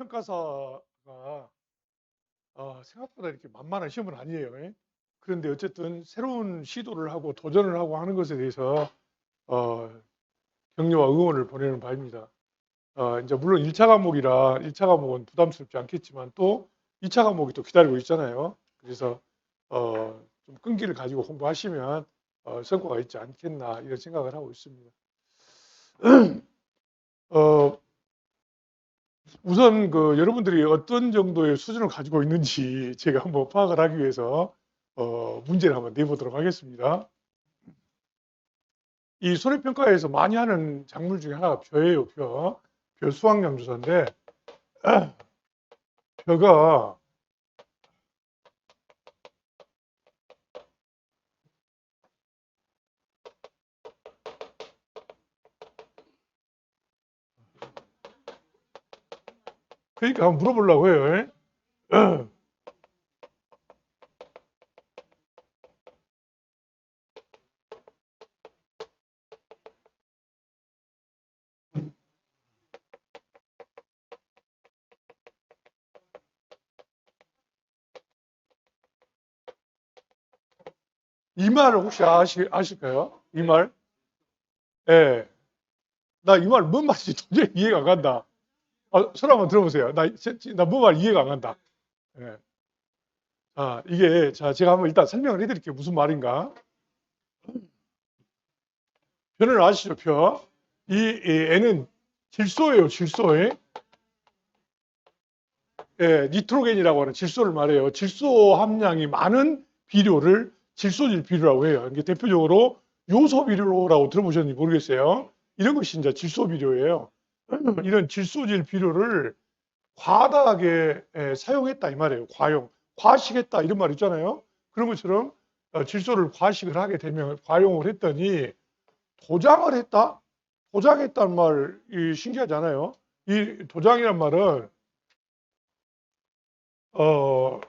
평가사가 생각보다 이렇게 만만한 시험은 아니에요. 예. 그런데 어쨌든 새로운 시도를 하고 도전을 하고 하는 것에 대해서 어, 격려와 응원을 보내는 바입니다. 이제 물론 1차 과목이라 1차 과목은 부담스럽지 않겠지만 또 2차 과목이 또 기다리고 있잖아요. 그래서 좀 끈기를 가지고 공부하시면 성과가 있지 않겠나 이런 생각을 하고 있습니다. 어, 우선 여러분들이 어떤 정도의 수준을 가지고 있는지 제가 한번 파악을 하기 위해서 문제를 한번 내보도록 하겠습니다. 이 손해평가에서 많이 하는 작물 중에 하나가 벼예요. 벼 수확량 조사인데 벼가 그러니까 한번 물어보려고 해요. 예? 이 말을 혹시 아실까요? 이 말? 예. 나 이 말 뭔 말인지 도저히 이해가 안 간다. 손 한번 들어보세요. 나 뭔 말 이해가 안 간다. 예. 이게, 제가 한번 일단 설명을 해드릴게요. 무슨 말인가. 벼는 아시죠, 벼? 이 애는 질소예요, 질소에. 예, 니트로겐이라고 하는 질소를 말해요. 질소 함량이 많은 비료를 질소질 비료라고 해요. 이게 대표적으로 요소 비료라고 들어보셨는지 모르겠어요. 이런 것이 이제 질소 비료예요. 이런 질소질 비료를 과다하게 사용했다 이 말이에요. 과식했다 이런 말 있잖아요. 그런 것처럼 질소를 과식을 하게 되면 과용을 했더니 도장을 했다? 도장했다는 말이 신기하잖아요. 이 도장이란 말은 어,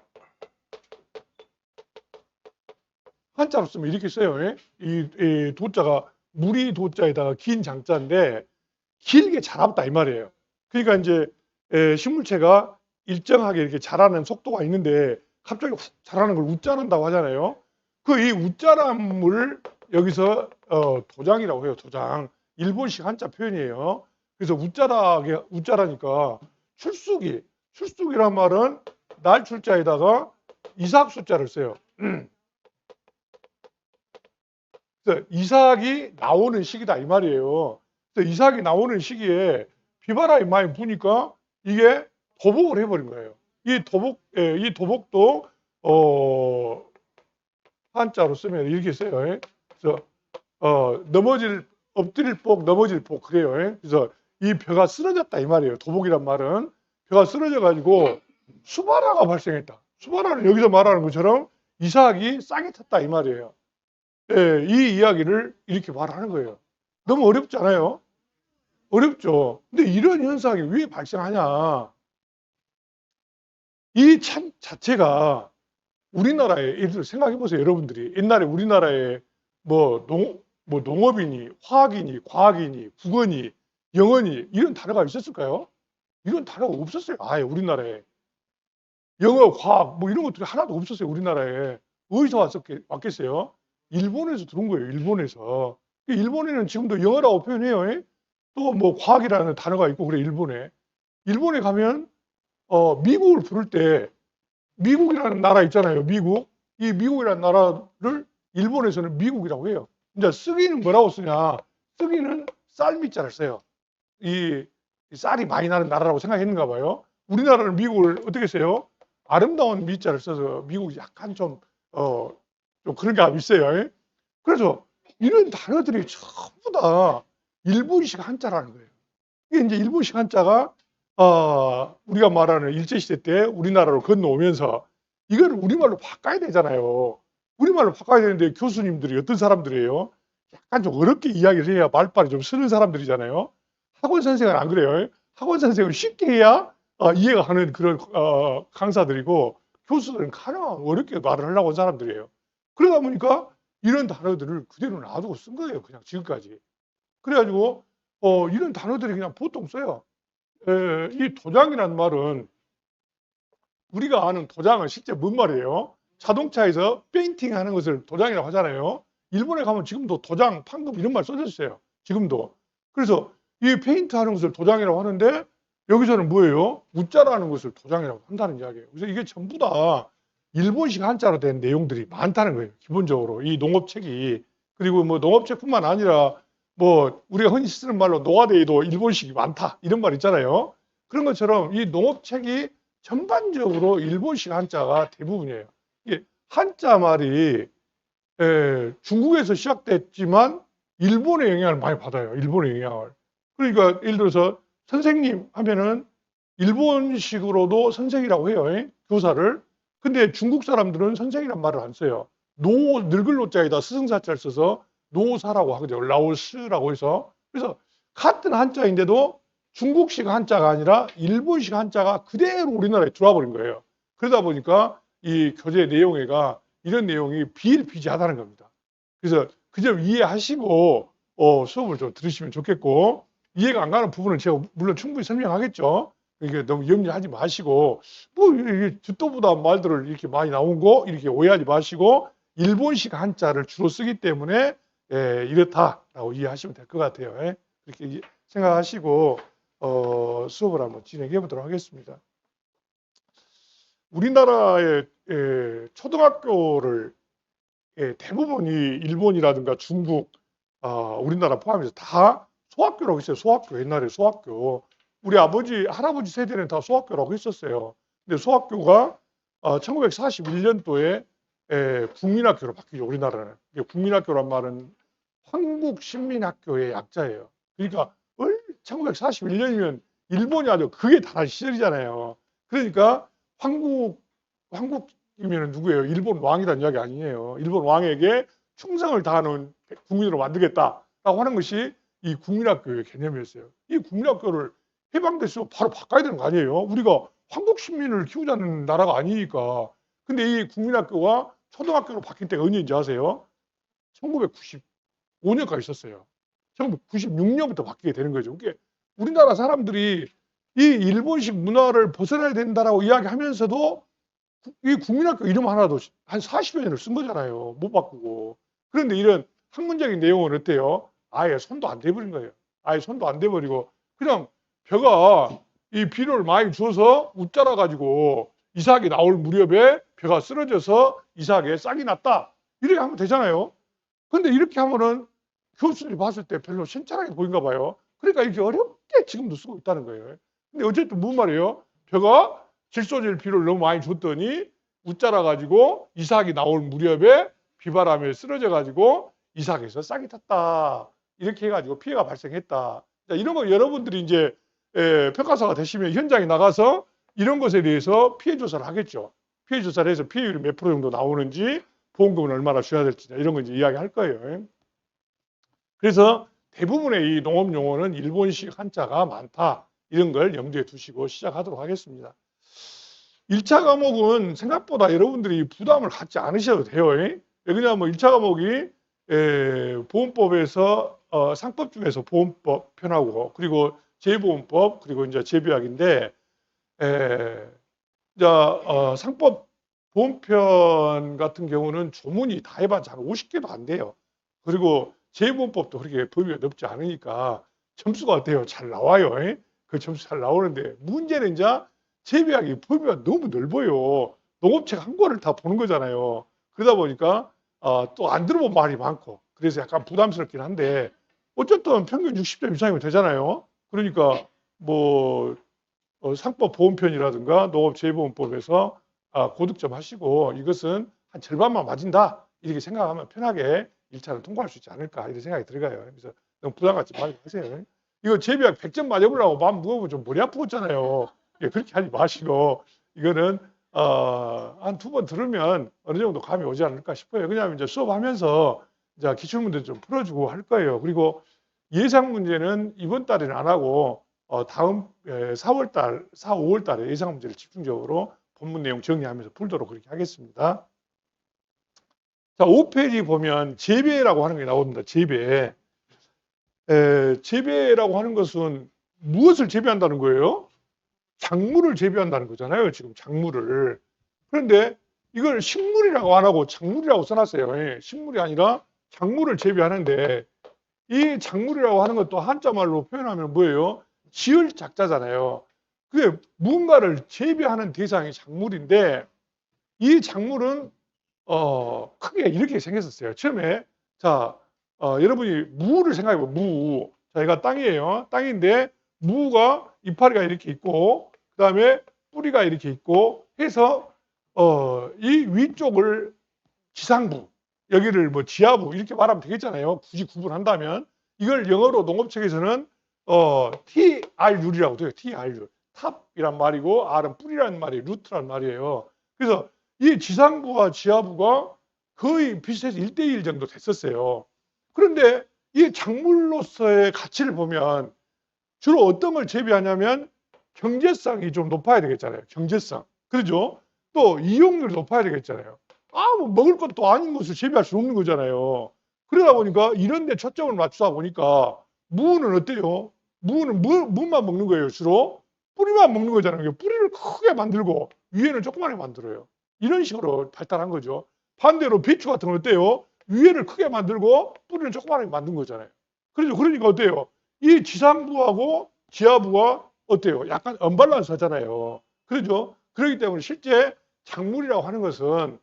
한자로 쓰면 이렇게 써요. 예? 이 도자가 무리 도자에다가 긴 장자인데 길게 자랐다 이 말이에요. 그러니까 이제 식물체가 일정하게 이렇게 자라는 속도가 있는데 갑자기 훅 자라는 걸 웃자란다고 하잖아요. 그 이 웃자람을 여기서 도장이라고 해요. 도장. 일본식 한자 표현이에요. 그래서 웃자라니까 출쑥이란 말은 날 출자에다가 이삭 숫자를 써요. 그래서 이삭이 나오는 시기다 이 말이에요. 그래서 이삭이 나오는 시기에 비바람이 많이 부니까 이게 도복을 해버린 거예요. 이 도복도 한자로 쓰면 이렇게 써요. 그래서 엎드릴 복, 넘어질 복 그래요. 그래서 이 벼가 쓰러졌다 이 말이에요. 도복이란 말은 벼가 쓰러져 가지고 수바라가 발생했다. 수바라는 여기서 말하는 것처럼 이삭이 쌍이 탔다 이 말이에요. 예, 이 이야기를 이렇게 말하는 거예요. 너무 어렵지 않아요? 어렵죠. 근데 이런 현상이 왜 발생하냐? 이 참 자체가 우리나라에, 예를 들어 생각해 보세요. 여러분들이 옛날에 우리나라에 뭐, 뭐 농업이니, 화학이니, 과학이니, 국어니, 영어니 이런 단어가 있었을까요? 이런 단어가 없었어요. 아예 우리나라에. 영어, 과학 뭐 이런 것들이 하나도 없었어요. 우리나라에. 어디서 왔겠어요? 일본에서 들어온 거예요. 일본에서. 일본에는 지금도 영어라고 표현해요. 또 뭐 과학이라는 단어가 있고 그래 일본에. 일본에 가면 미국을 부를 때 미국이라는 나라 있잖아요. 미국. 이 미국이라는 나라를 일본에서는 미국이라고 해요. 이제 쓰기는 뭐라고 쓰냐? 쓰기는 쌀미자를 써요. 이 쌀이 많이 나는 나라라고 생각했는가 봐요. 우리나라는 미국을 어떻게 써요? 아름다운 미자를 써서 미국이 약간 좀 그런 게 있어요. 그래서 이런 단어들이 전부 다 일본식 한자라는 거예요. 이게 이제 일본식 한자가 우리가 말하는 일제시대 때 우리나라로 건너오면서 이걸 우리말로 바꿔야 되잖아요. 우리말로 바꿔야 되는데 교수님들이 어떤 사람들이에요? 약간 좀 어렵게 이야기를 해야 말빨이 좀 쓰는 사람들이잖아요. 학원 선생은 안 그래요. 학원 선생은 쉽게 해야 이해가 가는 그런 강사들이고 교수들은 가능한 어렵게 말을 하려고 하는 사람들이에요. 그러다 보니까 이런 단어들을 그대로 놔두고 쓴 거예요. 그냥 지금까지. 그래가지고 이런 단어들이 그냥 보통 써요. 이 도장이라는 말은 우리가 아는 도장은 실제 뭔 말이에요? 자동차에서 페인팅 하는 것을 도장이라고 하잖아요. 일본에 가면 지금도 도장, 판금 이런 말 써져 있어요. 지금도. 그래서 이 페인트 하는 것을 도장이라고 하는데 여기서는 뭐예요? 웃자라는 것을 도장이라고 한다는 이야기예요. 그래서 이게 전부 다 일본식 한자로 된 내용들이 많다는 거예요. 기본적으로 이 농업책이. 그리고 뭐 농업책뿐만 아니라 뭐 우리가 흔히 쓰는 말로 노가데이도 일본식이 많다 이런 말 있잖아요. 그런 것처럼 이 농업책이 전반적으로 일본식 한자가 대부분이에요. 이게 한자 말이 중국에서 시작됐지만 일본의 영향을 많이 받아요. 일본의 영향을. 그러니까 예를 들어서 선생님 하면은 일본식으로도 선생이라고 해요. 교사를. 근데 중국 사람들은 선생이란 말을 안 써요. 늙을 노자에다 스승사자를 써서 노사라고 하거든요. 라오스라고 해서. 그래서 같은 한자인데도 중국식 한자가 아니라 일본식 한자가 그대로 우리나라에 들어와 버린 거예요. 그러다 보니까 이 교재 내용에가 이런 내용이 비일비재하다는 겁니다. 그래서 그 점 이해하시고 수업을 좀 들으시면 좋겠고, 이해가 안 가는 부분은 제가 물론 충분히 설명하겠죠. 이게 너무 염려하지 마시고, 뭐 이게 듣도 보다 말들을 이렇게 많이 나온 거 이렇게 오해하지 마시고, 일본식 한자를 주로 쓰기 때문에 이렇다라고 이해하시면 될 것 같아요. 그렇게 생각하시고 수업을 한번 진행해 보도록 하겠습니다. 우리나라의 초등학교를 대부분이 일본이라든가 중국, 우리나라 포함해서 다 소학교라고 했어요. 소학교, 옛날에 소학교. 우리 아버지, 할아버지 세대는 다 소학교라고 했었어요. 근데 소학교가 1941년도에 국민학교로 바뀌죠. 우리나라는. 국민학교란 말은 한국신민학교의 약자예요. 그러니까 1941년이면 일본이 아주 그게 다 시절이잖아요. 그러니까 한국이면 누구예요? 일본 왕이라는 이야기 아니에요. 일본 왕에게 충성을 다하는 국민으로 만들겠다라고 하는 것이 이 국민학교의 개념이었어요. 이 국민학교를 해방됐으면 바로 바꿔야 되는 거 아니에요? 우리가 한국 시민을 키우자는 나라가 아니니까. 근데 이 국민학교가 초등학교로 바뀐 때가 언제인지 아세요? 1995년까지 있었어요. 1996년부터 바뀌게 되는 거죠. 그게 우리나라 사람들이 이 일본식 문화를 벗어나야 된다라고 이야기하면서도 이 국민학교 이름 하나도 한 40여 년을 쓴 거잖아요. 못 바꾸고. 그런데 이런 학문적인 내용은 어때요? 아예 손도 안 대버린 거예요. 아예 손도 안 대버리고 그냥 벼가 이 비료를 많이 줘서 웃자라 가지고 이삭이 나올 무렵에 벼가 쓰러져서 이삭에 싹이 났다. 이렇게 하면 되잖아요. 근데 이렇게 하면은 교수들이 봤을 때 별로 신선하게 보인가 봐요. 그러니까 이렇게 어렵게 지금도 쓰고 있다는 거예요. 근데 어쨌든 무슨 말이에요? 벼가 질소질 비료를 너무 많이 줬더니 웃자라 가지고 이삭이 나올 무렵에 비바람에 쓰러져 가지고 이삭에서 싹이 탔다. 이렇게 해가지고 피해가 발생했다. 이런 거 여러분들이 이제 평가사가 되시면 현장에 나가서 이런 것에 대해서 피해 조사를 하겠죠. 피해 조사를 해서 피해율이 몇 프로 정도 나오는지 보험금은 얼마나 줘야 될지 이런 거 이제 이야기할 거예요. 그래서 대부분의 이 농업 용어는 일본식 한자가 많다. 이런 걸 염두에 두시고 시작하도록 하겠습니다. 1차 과목은 생각보다 여러분들이 부담을 갖지 않으셔도 돼요. 왜냐하면 1차 과목이 보험법에서 상법 중에서 보험법 편하고 그리고 재보험법 그리고 이제 재비약인데 상법 보험편 같은 경우는 조문이 다 해봤자 한 50개도 안 돼요. 그리고 재보험법도 그렇게 범위가 넓지 않으니까 점수가 어때요? 잘 나와요. 그 점수 잘 나오는데 문제는 이제 재비약이 범위가 너무 넓어요. 농업책 한 권을 다 보는 거잖아요. 그러다 보니까 또 안 들어본 말이 많고 그래서 약간 부담스럽긴 한데 어쨌든 평균 60점 이상이면 되잖아요. 그러니까 뭐 상법 보험편이라든가 농업재보험법에서 고득점 하시고 이것은 한 절반만 맞은다 이렇게 생각하면 편하게 1차를 통과할 수 있지 않을까 이런 생각이 들어가요. 그래서 너무 부담 갖지 말고 하세요. 이거 재비약 100점 맞아보려고 마음 무거우면 좀 머리 아프겠잖아요. 그렇게 하지 마시고 이거는 한 2번 들으면 어느 정도 감이 오지 않을까 싶어요. 왜냐하면 이제 수업하면서 이제 기출문제 좀 풀어주고 할 거예요. 그리고 예상 문제는 이번 달에는 안 하고 다음 4월 달, 4, 5월 달에 예상 문제를 집중적으로 본문 내용 정리하면서 풀도록 그렇게 하겠습니다. 자, 5페이지 보면 재배라고 하는 게 나옵니다. 재배. 재배라고 하는 것은 무엇을 재배한다는 거예요? 작물을 재배한다는 거잖아요. 지금 작물을. 그런데 이걸 식물이라고 안 하고 작물이라고 써놨어요. 예, 식물이 아니라 작물을 재배하는데 이 작물이라고 하는 것도 한자말로 표현하면 뭐예요? 지을 작자잖아요. 그게 무언가를 재배하는 대상이 작물인데 이 작물은 크게 이렇게 생겼었어요. 처음에 자 여러분이 무를 생각해 보면 무. 자, 얘가 땅이에요. 땅인데 무가 이파리가 이렇게 있고 그다음에 뿌리가 이렇게 있고 해서 이 위쪽을 지상부, 여기를 뭐 지하부 이렇게 말하면 되겠잖아요. 굳이 구분한다면 이걸 영어로 농업책에서는 TRU라고 돼요. TRU. 탑이란 말이고 R은 뿌리라는 말이에요. 루트란 말이에요. 그래서 이 지상부와 지하부가 거의 비슷해서 1대1 정도 됐었어요. 그런데 이 작물로서의 가치를 보면 주로 어떤 걸 재배하냐면 경제성이 좀 높아야 되겠잖아요. 경제성. 그렇죠? 또 이용률이 높아야 되겠잖아요. 뭐 먹을 것도 아닌 것을 재배할 수 없는 거잖아요. 그러다 보니까 이런 데 초점을 맞추다 보니까 무는 어때요? 무는 무만 먹는 거예요, 주로. 뿌리만 먹는 거잖아요. 뿌리를 크게 만들고 위에는 조그맣게 만들어요. 이런 식으로 발달한 거죠. 반대로 배추 같은 건 어때요? 위에를 크게 만들고 뿌리는 조그맣게 만든 거잖아요. 그렇죠. 그러니까 어때요? 이 지상부하고 지하부가 어때요? 약간 언밸런스 하잖아요. 그렇죠? 그렇기 때문에 실제 작물이라고 하는 것은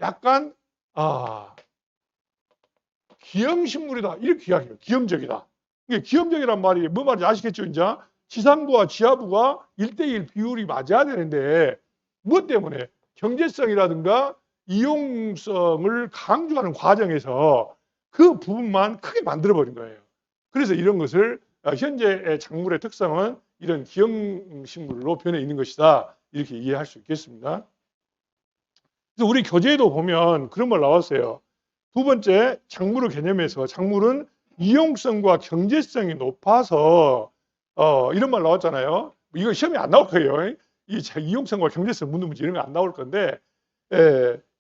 약간 기형식물이다 이렇게 이야기해요. 기형적이다. 이게 기형적이란 말이 뭐 말인지 아시겠죠? 이제 지상부와 지하부가 1대1 비율이 맞아야 되는데 무엇 때문에? 경제성이라든가 이용성을 강조하는 과정에서 그 부분만 크게 만들어버린 거예요. 그래서 이런 것을 현재의 작물의 특성은 이런 기형식물로 변해 있는 것이다. 이렇게 이해할 수 있겠습니다. 그래서 우리 교재에도 보면 그런 말 나왔어요. 두 번째, 작물의 개념에서 작물은 이용성과 경제성이 높아서 이런 말 나왔잖아요. 이거 시험에 안 나올 거예요. 이 이용성과 경제성 묻는 문제 이런 거 안 나올 건데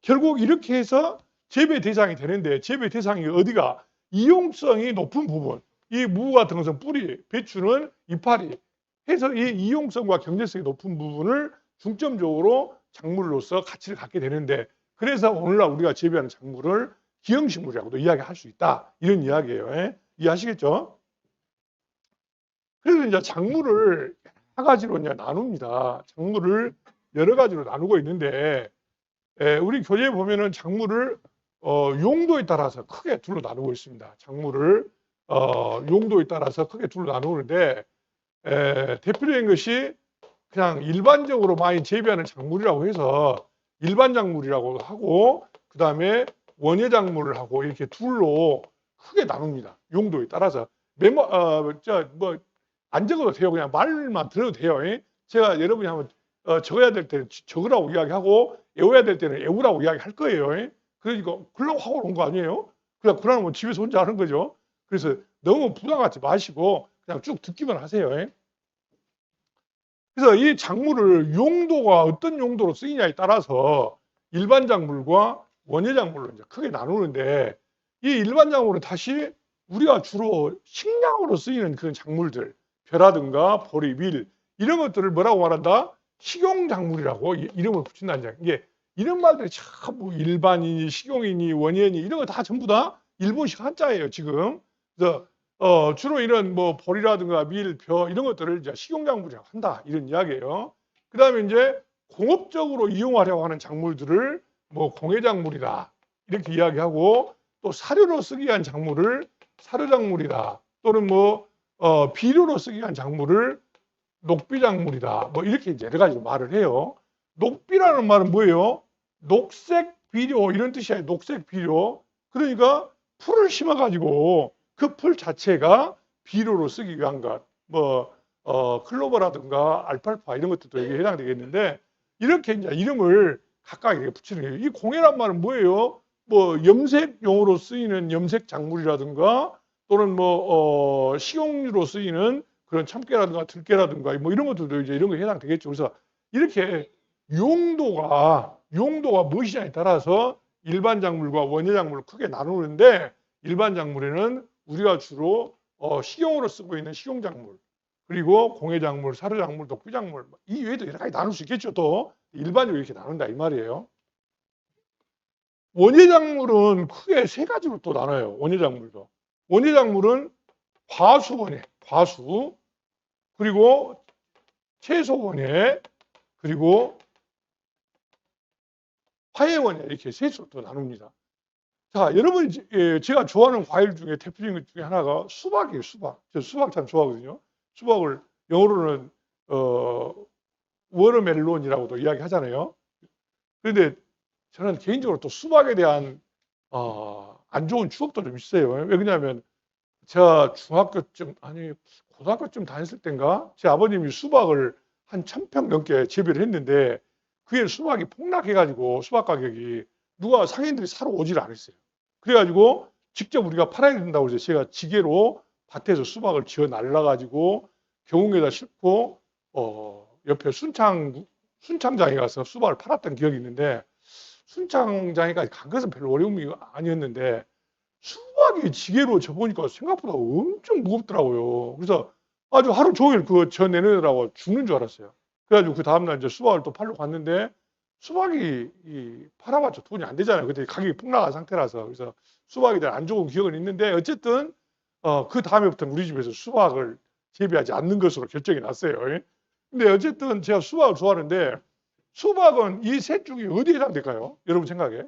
결국 이렇게 해서 재배 대상이 되는데 재배 대상이 어디가? 이용성이 높은 부분. 이 무 같은 것은 뿌리, 배추는 이파리 해서 이 이용성과 경제성이 높은 부분을 중점적으로 작물로서 가치를 갖게 되는데 그래서 오늘날 우리가 재배하는 작물을 기형식물이라고도 이야기할 수 있다. 이런 이야기예요. 예? 이해하시겠죠? 그래서 이제 작물을 여러 가지로 이제 나눕니다. 작물을 여러 가지로 나누고 있는데 우리 교재에 보면은 작물을 용도에 따라서 크게 둘로 나누고 있습니다. 작물을 용도에 따라서 크게 둘로 나누는데 대표적인 것이 그냥 일반적으로 많이 재배하는 작물이라고 해서 일반 작물이라고 하고 그 다음에 원예 작물을 하고 이렇게 둘로 크게 나눕니다. 용도에 따라서 메모 안 적어도 돼요. 그냥 말만 들어도 돼요. 제가 여러분이 한번 적어야 될 때는 적으라고 이야기하고 외워야 될 때는 외우라고 이야기할 거예요. 그러니까 그러려고 하고 온 거 아니에요? 그냥 그러면 집에서 혼자 하는 거죠. 그래서 너무 부담 갖지 마시고 그냥 쭉 듣기만 하세요. 그래서 이 작물을 용도가 어떤 용도로 쓰이냐에 따라서 일반 작물과 원예 작물로 이제 크게 나누는데 이 일반 작물은 다시 우리가 주로 식량으로 쓰이는 그런 작물들 벼라든가 보리, 밀 이런 것들을 뭐라고 말한다? 식용 작물이라고 이름을 붙인다는 이게 이런 말들이 참 뭐 일반이니 식용이니 원예니 이런 거 다 전부 다 일본식 한자예요 지금. 그래서 주로 이런 뭐 보리라든가 밀, 벼 이런 것들을 이제 식용작물이라고 한다 이런 이야기예요. 그 다음에 이제 공업적으로 이용하려고 하는 작물들을 뭐 공예작물이다 이렇게 이야기하고 또 사료로 쓰기 위한 작물을 사료작물이다 또는 뭐 비료로 쓰기 위한 작물을 녹비작물이다 뭐 이렇게 이제 여러 가지로 말을 해요. 녹비라는 말은 뭐예요? 녹색 비료 이런 뜻이에요. 녹색 비료. 그러니까 풀을 심어 가지고 그 풀 자체가 비료로 쓰기 위한 것, 뭐 클로버라든가 알팔파 이런 것들도 여기에 해당되겠는데 이렇게 이제 이름을 각각 이렇게 붙이는 거예요. 이 공예란 말은 뭐예요? 뭐 염색용으로 쓰이는 염색 작물이라든가 또는 뭐 식용유로 쓰이는 그런 참깨라든가 들깨라든가 뭐 이런 것들도 이제 이런 거에 해당되겠죠. 그래서 이렇게 용도가 무엇이냐에 따라서 일반 작물과 원예 작물을 크게 나누는데 일반 작물에는 우리가 주로 식용으로 쓰고 있는 식용작물 그리고 공해작물, 사료작물, 독비작물 이 외에도 여러 가지 나눌 수 있겠죠. 또 일반적으로 이렇게 나눈다 이 말이에요. 원예작물은 크게 세 가지로 또 나눠요. 원예작물도. 원예작물은 과수원예, 과수, 그리고 채소원예, 그리고 화해원예 이렇게 세 수로 또 나눕니다. 자, 여러분 제가 좋아하는 과일 중에 대표적인 것 중에 하나가 수박이에요. 수박. 저 수박 참 좋아하거든요. 수박을 영어로는 워터멜론이라고도 이야기하잖아요. 그런데 저는 개인적으로 또 수박에 대한 안 좋은 추억도 좀 있어요. 왜 그러냐면 제가 중학교쯤 아니 고등학교쯤 다녔을 때인가 제 아버님이 수박을 한 1,000평 넘게 재배를 했는데 그게 수박이 폭락해가지고 수박 가격이 누가 상인들이 사러 오지를 않았어요. 그래가지고 직접 우리가 팔아야 된다고 해서 제가 지게로 밭에서 수박을 지어 날라가지고 경운에다 싣고 옆에 순창장에 가서 수박을 팔았던 기억이 있는데 순창장에까지 간 것은 별로 어려움이 아니었는데 수박이 지게로 져보니까 생각보다 엄청 무겁더라고요. 그래서 아주 하루 종일 그거 져내느라고 죽는 줄 알았어요. 그래가지고 그 다음날 이제 수박을 또 팔러 갔는데 수박이 팔아봤자 돈이 안 되잖아요. 그때 가격이 폭락한 상태라서. 그래서 수박에 대한 안 좋은 기억은 있는데 어쨌든 그 다음에부터는 우리 집에서 수박을 재배하지 않는 것으로 결정이 났어요. 근데 어쨌든 제가 수박을 좋아하는데 수박은 이 셋 중에 어디에 해당될까요? 여러분 생각에?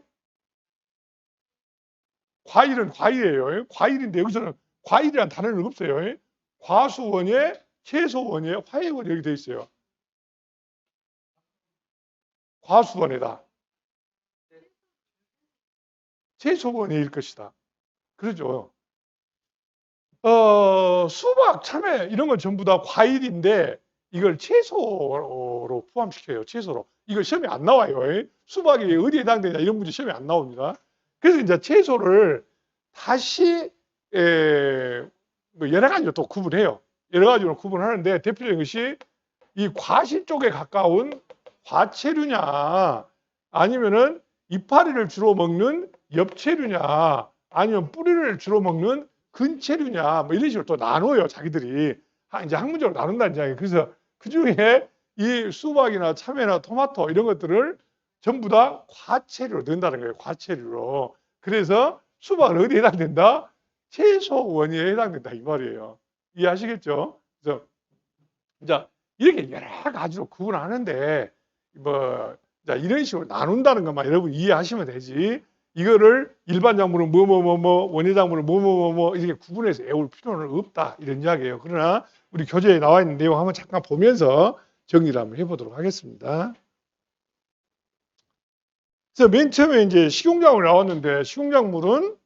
과일은 과일이에요. 과일인데 여기서는 과일이라는 단어는 없어요. 과수원예, 채소원예, 화해원예 여기 되어 있어요. 과수원예다. 채소원예일 것이다. 그러죠. 수박, 참외 이런 건 전부 다 과일인데 이걸 채소로 포함시켜요. 채소로. 이거 시험에 안 나와요. 수박이 어디에 해당되냐 이런 문제 시험에 안 나옵니다. 그래서 이제 채소를 다시 뭐 여러 가지로 또 구분해요. 여러 가지로 구분하는데 대표적인 것이 이 과실 쪽에 가까운 과채류냐 아니면은 이파리를 주로 먹는 엽채류냐 아니면 뿌리를 주로 먹는 근채류냐 뭐 이런 식으로 또 나눠요. 자기들이 이제 학문적으로 나눈다는 이야기예요. 그래서 그중에 이 수박이나 참외나 토마토 이런 것들을 전부 다 과채류로 넣는다는 거예요. 과채류로. 그래서 수박은 어디에 해당된다? 채소원예에 해당된다 이 말이에요. 이해하시겠죠? 그래서 자 이렇게 여러 가지로 구분하는데 뭐 자, 이런 식으로 나눈다는 것만 여러분 이해하시면 되지. 이거를 일반 작물은 뭐뭐뭐뭐 원예 작물은 뭐뭐뭐뭐 이렇게 구분해서 외울 필요는 없다 이런 이야기예요. 그러나 우리 교재에 나와 있는 내용 한번 잠깐 보면서 정리를 한번 해보도록 하겠습니다. 그래서 맨 처음에 이제 식용작물 나왔는데 식용작물은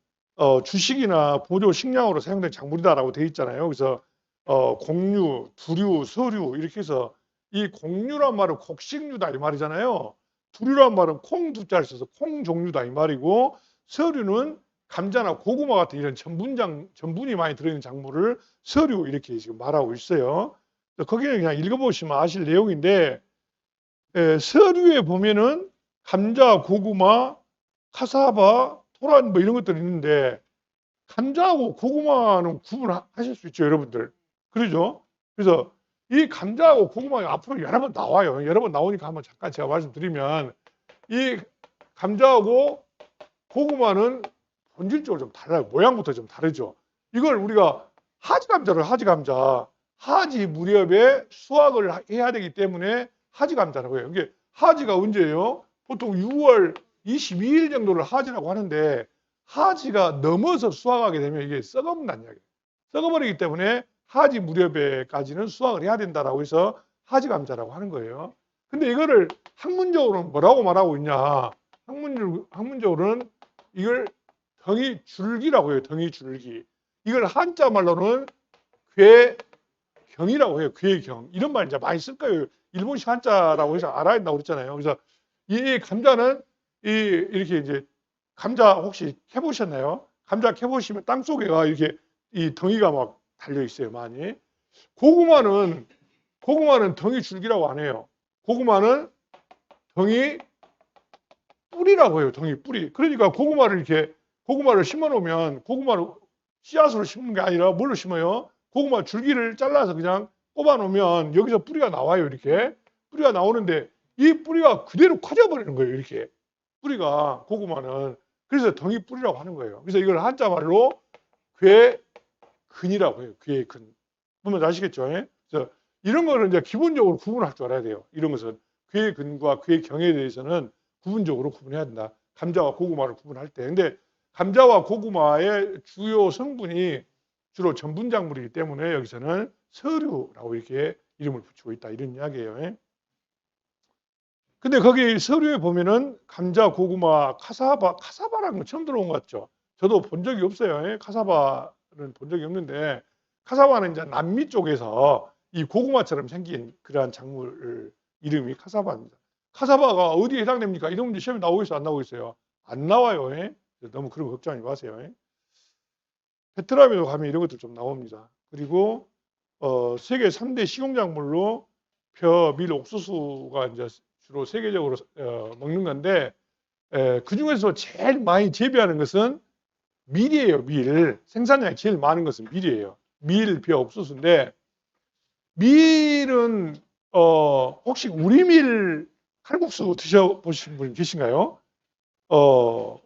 주식이나 보조 식량으로 사용된 작물이다라고 되어 있잖아요. 그래서 곡류, 두류, 서류 이렇게 해서 이 곡류란 말은 곡식류다 이 말이잖아요. 두류란 말은 콩 두자를 써서 콩 종류다 이 말이고 서류는 감자나 고구마 같은 이런 전분이 많이 들어있는 작물을 서류 이렇게 지금 말하고 있어요. 거기는 그냥 읽어보시면 아실 내용인데 서류에 보면은 감자, 고구마, 카사바, 토란 뭐 이런 것들이 있는데 감자하고 고구마는 구분하실 수 있죠, 여러분들. 그러죠? 그래서 이 감자하고 고구마가 앞으로 여러 번 나와요. 여러 번 나오니까 한번 잠깐 제가 말씀드리면 이 감자하고 고구마는 본질적으로 좀 달라요. 모양부터 좀 다르죠. 이걸 우리가 하지 감자. 하지 무렵에 수확을 해야 되기 때문에 하지 감자라고 해요. 이게 하지가 언제예요? 보통 6월 22일 정도를 하지라고 하는데 하지가 넘어서 수확하게 되면 이게 썩어버린다는 이야기예요. 썩어버리기 때문에 하지 무렵에까지는 수확을 해야 된다라고 해서 하지 감자라고 하는 거예요. 근데 이거를 학문적으로는 뭐라고 말하고 있냐? 학문적으로는 이걸 덩이 줄기라고 해요. 덩이 줄기. 이걸 한자 말로는 괴경이라고 해요. 괴경. 이런 말 이제 많이 쓸 거예요. 일본식 한자라고 해서 알아야 된다고 그랬잖아요. 그래서 이 감자는 이렇게 이제 감자 혹시 캐보셨나요? 감자 캐보시면 땅 속에가 이렇게 이 덩이가 막 달려 있어요. 많이. 고구마는 덩이 줄기라고 안 해요. 고구마는 덩이 뿌리라고 해요. 덩이 뿌리. 그러니까 고구마를 심어 놓으면 고구마를 씨앗으로 심는 게 아니라 뭘로 심어요? 고구마 줄기를 잘라서 그냥 꼽아 놓으면 여기서 뿌리가 나와요. 이렇게 뿌리가 나오는데 이 뿌리가 그대로 커져버리는 거예요. 이렇게 뿌리가 고구마는. 그래서 덩이 뿌리라고 하는 거예요. 그래서 이걸 한자말로 괴근이라고 해요. 괴근. 보면 아시겠죠? 예? 그래서 이런 거는 이제 기본적으로 구분할 줄 알아야 돼요. 이런 것은 괴근과 괴경에 대해서는 구분적으로 구분해야 된다. 감자와 고구마를 구분할 때. 근데 감자와 고구마의 주요 성분이 주로 전분작물이기 때문에 여기서는 서류라고 이렇게 이름을 붙이고 있다. 이런 이야기예요. 예? 근데 거기 서류에 보면은 감자, 고구마, 카사바라는 거 처음 들어본 것 같죠? 저도 본 적이 없어요. 예? 카사바는 본 적이 없는데, 카사바는 이제 남미 쪽에서 이 고구마처럼 생긴 그러한 작물 이름이 카사바입니다. 카사바가 어디에 해당됩니까? 이런 문제 시험에 나오겠어요? 안 나오겠어요? 안 나와요. 예? 너무 그런 거 걱정하지 마세요. 예? 베트남에도 가면 이런 것들 좀 나옵니다. 그리고 세계 3대 식용작물로 벼, 밀, 옥수수가 이제 주로 세계적으로 먹는 건데 그 중에서 제일 많이 재배하는 것은 밀이에요. 밀. 생산량이 제일 많은 것은 밀이에요. 밀, 벼, 옥수수인데 밀은 혹시 우리밀 칼국수 드셔보신 분 계신가요?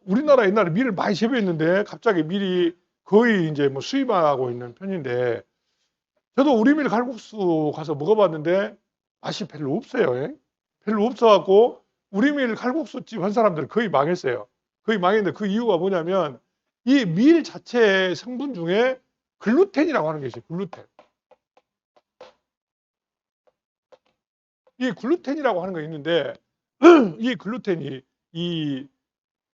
우리나라 옛날에 밀을 많이 재배했는데 갑자기 밀이 거의 이제 뭐 수입하고 있는 편인데 저도 우리밀 칼국수 가서 먹어봤는데 맛이 별로 없어요. 예? 별로 없어갖고 우리밀 칼국수집 한 사람들은 거의 망했어요. 거의 망했는데 그 이유가 뭐냐면 이 밀 자체의 성분 중에 글루텐이라고 하는 게 있어요. 글루텐. 이 글루텐이라고 하는 거 있는데 이 글루텐이 이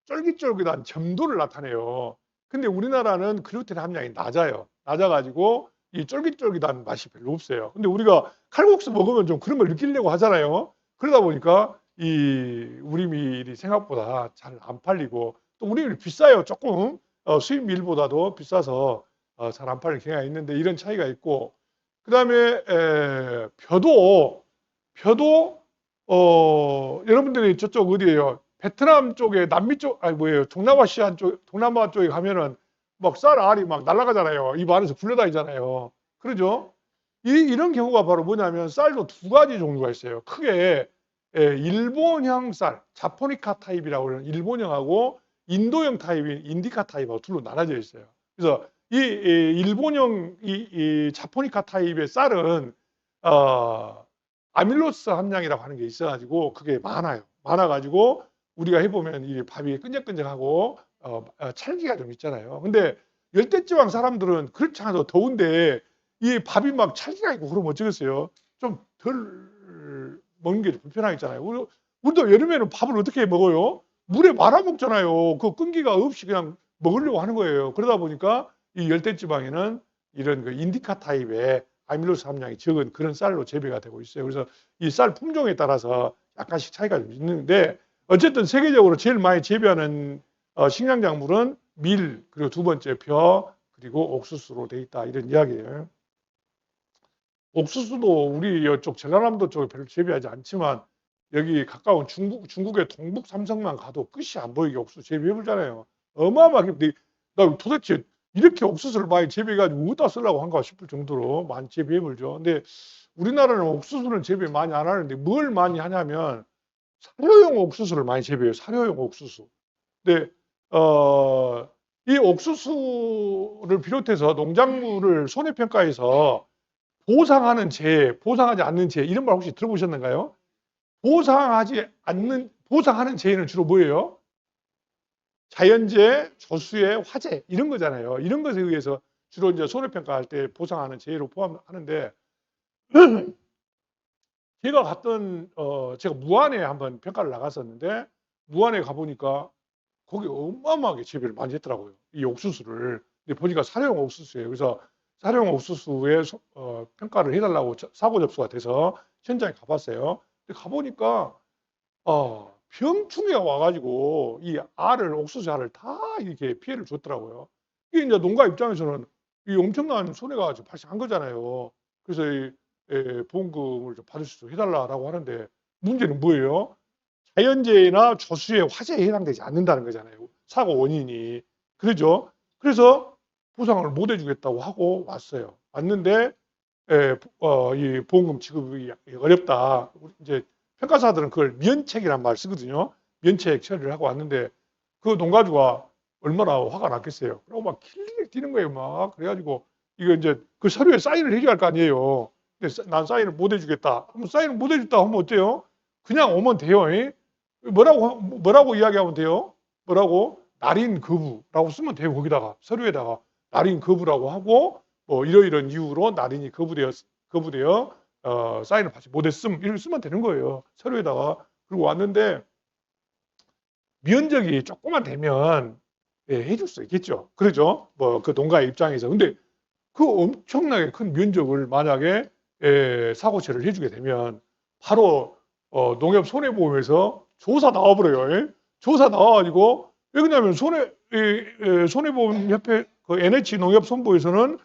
쫄깃쫄깃한 점도를 나타내요. 근데 우리나라는 글루텐 함량이 낮아요. 낮아가지고 이 쫄깃쫄깃한 맛이 별로 없어요. 근데 우리가 칼국수 먹으면 좀 그런 걸 느끼려고 하잖아요. 그러다 보니까 이 우리밀이 생각보다 잘 안 팔리고 또 우리밀이 비싸요. 조금 수입 밀보다도 비싸서 잘 안 팔릴 경향이 있는데 이런 차이가 있고 그 다음에 벼도 여러분들이 저쪽 어디예요? 베트남 쪽에 남미 쪽 아니 뭐예요? 동남아시아 쪽 동남아 쪽에 가면은 막 쌀 알이 막 날아가잖아요. 입 안에서 굴러다니잖아요. 그러죠? 이런 경우가 바로 뭐냐면 쌀도 두 가지 종류가 있어요. 크게 일본형 쌀, 자포니카 타입이라고 하는 일본형하고 인도형 타입인 인디카 타입하고 둘로 나눠져 있어요. 그래서 이 일본형 이 자포니카 타입의 쌀은 아밀로스 함량이라고 하는 게 있어가지고 그게 많아요. 많아가지고 우리가 해보면 이 밥이 끈적끈적하고 찰기가 좀 있잖아요. 근데 열대지방 사람들은 그렇지 않아도 더운데 이 밥이 막 찰기가 있고 그러면 어쩌겠어요? 좀 덜 먹는 게 불편하겠잖아요. 우리도 여름에는 밥을 어떻게 먹어요? 물에 말아 먹잖아요. 그 끈기가 없이 그냥 먹으려고 하는 거예요. 그러다 보니까 이 열대지방에는 이런 그 인디카 타입의 아밀로스 함량이 적은 그런 쌀로 재배가 되고 있어요. 그래서 이 쌀 품종에 따라서 약간씩 차이가 좀 있는데 어쨌든 세계적으로 제일 많이 재배하는 식량작물은 밀, 그리고 두 번째 벼, 그리고 옥수수로 돼 있다. 이런 이야기예요. 옥수수도 우리 이쪽 전라남도 쪽에 별로 재배하지 않지만 여기 가까운 중국의 동북 삼성만 가도 끝이 안 보이게 옥수수 재배해 보잖아요. 어마어마하게 나 도대체 이렇게 옥수수를 많이 재배해가지고 어디다 쓰려고 한가 싶을 정도로 많이 재배해 볼죠. 근데 우리나라는 옥수수는 재배 많이 안 하는데 뭘 많이 하냐면 사료용 옥수수를 많이 재배해요. 사료용 옥수수. 근데 이 옥수수를 비롯해서 농작물을 손해평가에서 보상하는 재해, 보상하지 않는 재해 이런 말 혹시 들어보셨는가요? 보상하는 재해는 주로 뭐예요? 자연재해, 조수해, 화재 이런 거잖아요. 이런 것에 의해서 주로 이제 손해평가할 때 보상하는 재해로 포함하는데 제가 갔던 제가 무안에 한번 평가를 나갔었는데 무안에 가보니까 거기 어마어마하게 재배를 많이 했더라고요. 이 옥수수를. 근데 보니까 사료용 옥수수예요. 그래서 사료용 옥수수에 평가를 해달라고 사고 접수가 돼서 현장에 가봤어요. 근데 가보니까 병충해가 와가지고 이 알을 옥수수 알을 다 이렇게 피해를 줬더라고요. 이게 이제 농가 입장에서는 이 엄청난 손해가 발생한 거잖아요. 그래서 이 보험금을 좀 받을 수 해달라고 하는데 문제는 뭐예요? 자연재해나 조수의 화재에 해당되지 않는다는 거잖아요. 사고 원인이. 그러죠. 그래서 보상을 못 해주겠다고 하고 왔어요. 왔는데 이 보험금 지급이 어렵다. 이제 평가사들은 그걸 면책이란 말 쓰거든요. 면책 처리를 하고 왔는데 그 농가주가 얼마나 화가 났겠어요. 그리고 막 킬링 뛰는 거예요. 막 그래가지고 이거 이제 그 서류에 사인을 해줘야 할 거 아니에요. 근데 난 사인을 못 해주겠다. 그럼 사인을 못 해줬다 하면 어때요? 그냥 오면 돼요. 뭐라고 이야기하면 돼요? 뭐라고? 날인 거부라고 쓰면 돼요. 거기다가 서류에다가 날인 거부라고 하고 뭐 이러이런 이유로 날인이 거부되어 사인을 받지 못했음 이렇게 쓰면 되는 거예요. 서류에다가. 그리고 왔는데 면적이 조금만 되면 해줄 수 있겠죠. 그러죠. 뭐 그 농가의 입장에서. 근데 그 엄청나게 큰 면적을 만약에 사고 처리를 해주게 되면 바로 농협 손해보험에서 조사 나와버려요. 조사 나와가지고 왜 그러냐면 손해보험협회 그 NH 농협선보에서는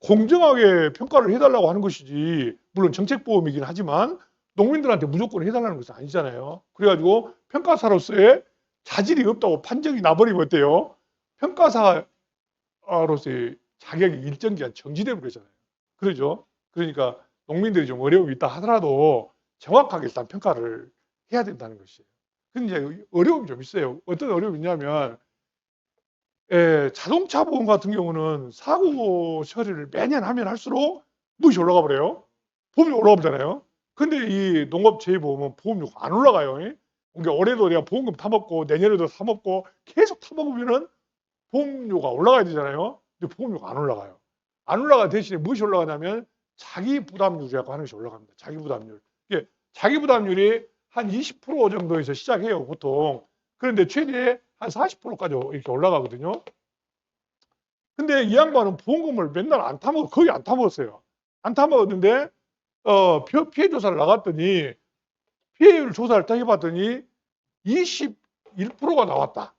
공정하게 평가를 해달라고 하는 것이지 물론 정책보험이긴 하지만 농민들한테 무조건 해달라는 것은 아니잖아요. 그래가지고 평가사로서의 자질이 없다고 판정이 나버리면 어때요? 평가사로서의 자격이 일정 기간 정지되고 그러잖아요. 그러죠. 그러니까 농민들이 좀 어려움이 있다 하더라도 정확하게 일단 평가를 해야 된다는 것이에요. 근데 이제 어려움이 좀 있어요. 어떤 어려움이 있냐면 자동차 보험 같은 경우는 사고 처리를 매년 하면 할수록 무엇이 올라가 버려요? 보험이 올라가 버잖아요. 근데 이 농업재해보험은 보험료가 안 올라가요. 그러니까 올해도 내가 보험금 타먹고 내년에도 타먹고 계속 타먹으면은 보험료가 올라가야 되잖아요. 근데 보험료가 안 올라가요. 안 올라가 대신에 무엇이 올라가냐면 자기 부담률이라고 하는 것이 올라갑니다. 자기 부담률. 이게 자기 부담률이 한 20% 정도에서 시작해요, 보통. 그런데 최대 한 40%까지 이렇게 올라가거든요. 근데 이 양반은 보험금을 맨날 안 타먹어, 거의 안 타먹었어요. 안 타먹었는데, 피해 조사를 나갔더니, 피해율 조사를 딱 해봤더니 21%가 나왔다.